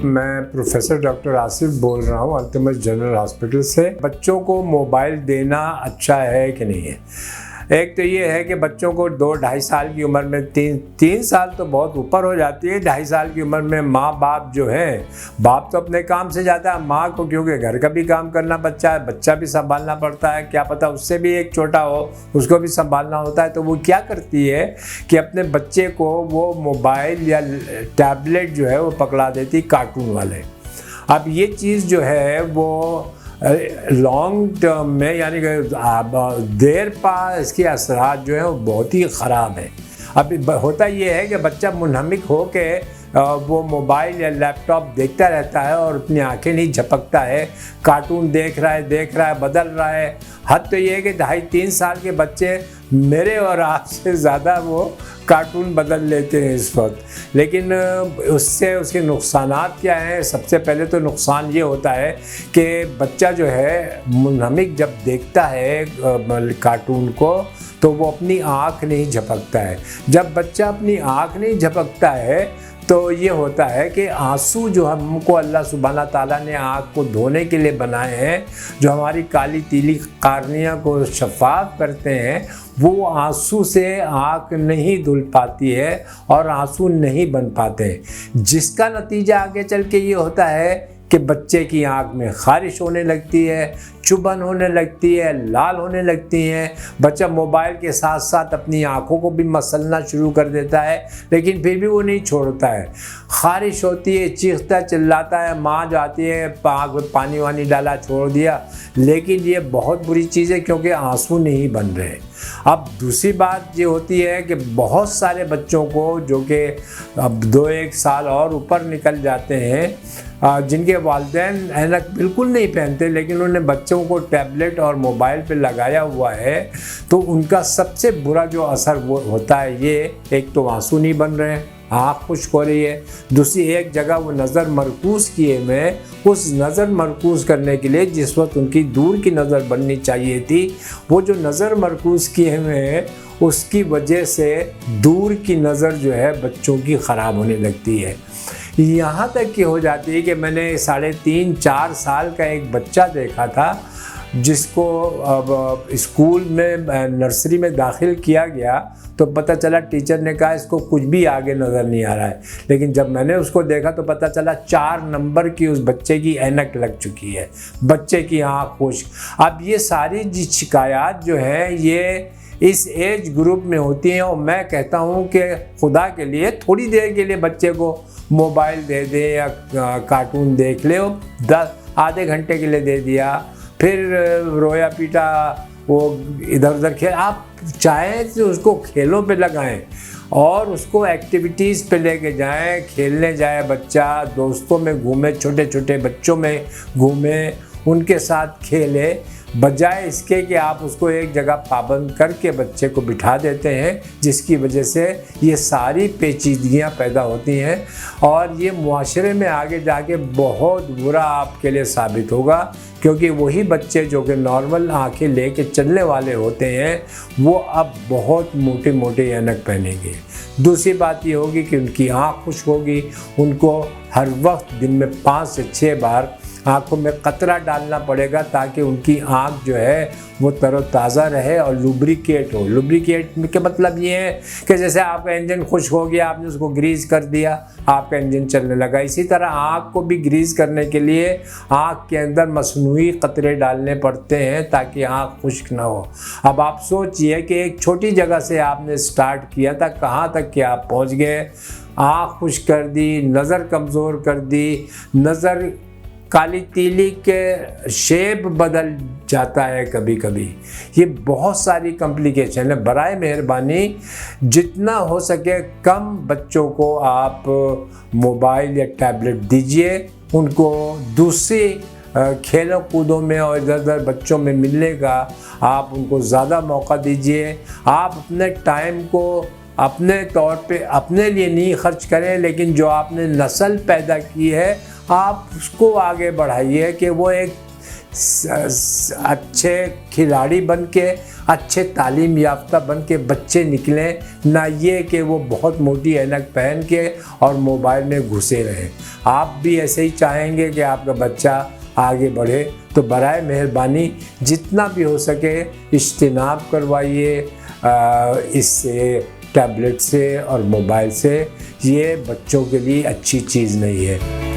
मैं professor doctor Asif बोल रहा हूँ अल्तमश जनरल हॉस्पिटल से। बच्चों को मोबाइल देना अच्छा है कि नहीं है? एक तो ये है कि बच्चों को 2-2.5 साल की उम्र में 3 साल तो बहुत ऊपर हो जाती है, 2.5 साल की उम्र में माँ बाप जो है, बाप तो अपने काम से जाता है, माँ को क्योंकि घर का भी काम करना बच्चा है, बच्चा भी संभालना पड़ता है, क्या पता उससे भी एक छोटा हो उसको भी संभालना होता है। तो वो क्या करती है कि अपने बच्चे को वो मोबाइल या टैबलेट जो है वो पकड़ा देती कार्टून वाले। अब ये चीज़ जो है वो लॉन्ग टर्म में यानी कि देर पा इसके असरात जो है वो बहुत ही ख़राब है। अब होता ये है कि बच्चा मुनहमिक हो के वो मोबाइल या लैपटॉप देखता रहता है और अपनी आंखें नहीं झपकता है, कार्टून देख रहा है, बदल रहा है। हद तो ये है कि 2.5-3 साल के बच्चे मेरे और आपसे ज़्यादा वो कार्टून बदल लेते हैं इस वक्त। लेकिन उससे उसके नुकसानात क्या हैं? सबसे पहले तो नुकसान ये होता है कि बच्चा जो है मुनहमिक जब देखता है कार्टून को तो वो अपनी आँख नहीं झपकता है। जब बच्चा अपनी आँख नहीं झपकता है तो ये होता है कि आंसू जो हमको अल्लाह सुब्हाना ताला ने आँख को धोने के लिए बनाए हैं, जो हमारी काली तीली कार्निया को शफाफ करते हैं, वो आंसू से आँख नहीं धुल पाती है और आंसू नहीं बन पाते, जिसका नतीजा आगे चल के ये होता है कि बच्चे की आँख में ख़ारिश होने लगती है, चुभन होने लगती है, लाल होने लगती हैं। बच्चा मोबाइल के साथ साथ अपनी आँखों को भी मसलना शुरू कर देता है, लेकिन फिर भी वो नहीं छोड़ता है। ख़ारिश होती है, चीखता चिल्लाता है, माँ जाती है आँख में पानी वानी डाला छोड़ दिया, लेकिन ये बहुत बुरी चीज़ है क्योंकि आंसू नहीं बन रहे। अब दूसरी बात ये होती है कि बहुत सारे बच्चों को जो कि अब 2-1 साल और ऊपर निकल जाते हैं, जिनके वालिदैन ऐनक बिल्कुल नहीं पहनते लेकिन उन्होंने बच्चों को टैबलेट और मोबाइल पे लगाया हुआ है, तो उनका सबसे बुरा जो असर वो होता है ये, एक तो आंसू नहीं बन रहे हैं, आँख खुश्क हो रही है, दूसरी एक जगह वो नज़र मरकूज़ किए में उस नज़र मरकूज़ करने के लिए जिस वक्त उनकी दूर की नज़र बननी चाहिए थी, वो जो नज़र मरकूज़ किए हुए हैं उसकी वजह से दूर की नज़र जो है बच्चों की ख़राब होने लगती है। यहाँ तक कि हो जाती है कि मैंने 3.5-4 साल का एक बच्चा देखा था जिसको अब स्कूल में नर्सरी में दाखिल किया गया तो पता चला टीचर ने कहा इसको कुछ भी आगे नज़र नहीं आ रहा है, लेकिन जब मैंने उसको देखा तो पता चला 4 नंबर की उस बच्चे की ऐनक लग चुकी है, बच्चे की आँख खुश्क। अब ये सारी जी शिकायत जो है ये इस एज ग्रुप में होती हैं और मैं कहता हूँ कि खुदा के लिए थोड़ी देर के लिए बच्चे को मोबाइल दे दें या कार्टून देख ले, 10-आधे घंटे के लिए दे दिया, फिर रोया पीटा वो इधर उधर खेल। आप चाहें तो उसको खेलों पे लगाएं और उसको एक्टिविटीज़ पे लेके जाएं, खेलने जाए बच्चा, दोस्तों में घूमे, छोटे छोटे बच्चों में घूमे, उनके साथ खेले, बजाय इसके कि आप उसको एक जगह पाबंद करके बच्चे को बिठा देते हैं, जिसकी वजह से ये सारी पेचीदगियाँ पैदा होती हैं और ये मुआशरे में आगे जाके बहुत बुरा आपके लिए साबित होगा, क्योंकि वही बच्चे जो कि नॉर्मल आंखें लेके चलने वाले होते हैं वो अब बहुत मोटे मोटे ऐनक पहनेंगे। दूसरी बात ये होगी कि उनकी आँख खुश्क होगी, उनको हर वक्त दिन में 5 से 6 बार आँखों में कतरा डालना पड़ेगा ताकि उनकी आँख जो है वो तरोताज़ा रहे और लुब्रिकेट हो। लुब्रिकेट के मतलब ये है कि जैसे आपका इंजन खुश्क हो गया, आपने उसको ग्रीस कर दिया, आपका इंजन चलने लगा। इसी तरह आँख को भी ग्रीस करने के लिए आँख के अंदर मसनूई कतरे डालने पड़ते हैं ताकि आँख खुश्क ना हो। अब आप सोचिए कि एक छोटी जगह से आपने स्टार्ट किया था, कहाँ तक कि आप पहुँच गए। आँख खुश्क कर दी, नज़र कमज़ोर कर दी, नज़र काली तीली के शेप बदल जाता है कभी कभी। ये बहुत सारी कॉम्प्लिकेशन है। बराए मेहरबानी जितना हो सके कम बच्चों को आप मोबाइल या टैबलेट दीजिए, उनको दूसरी खेलों कूदों में और इधर उधर बच्चों में मिलने का आप उनको ज़्यादा मौका दीजिए। आप अपने टाइम को अपने तौर पे अपने लिए नहीं खर्च करें, लेकिन जो आपने नस्ल पैदा की है आप उसको आगे बढ़ाइए कि वो एक अच्छे खिलाड़ी बन के, अच्छे तालीम याफ्ता बन के बच्चे निकलें, ना ये कि वो बहुत मोटी ऐनक पहन के और मोबाइल में घुसे रहें। आप भी ऐसे ही चाहेंगे कि आपका बच्चा आगे बढ़े, तो बराए मेहरबानी जितना भी हो सके इज्तिनाब करवाइए इससे, टैबलेट से और मोबाइल से। ये बच्चों के लिए अच्छी चीज़ नहीं है।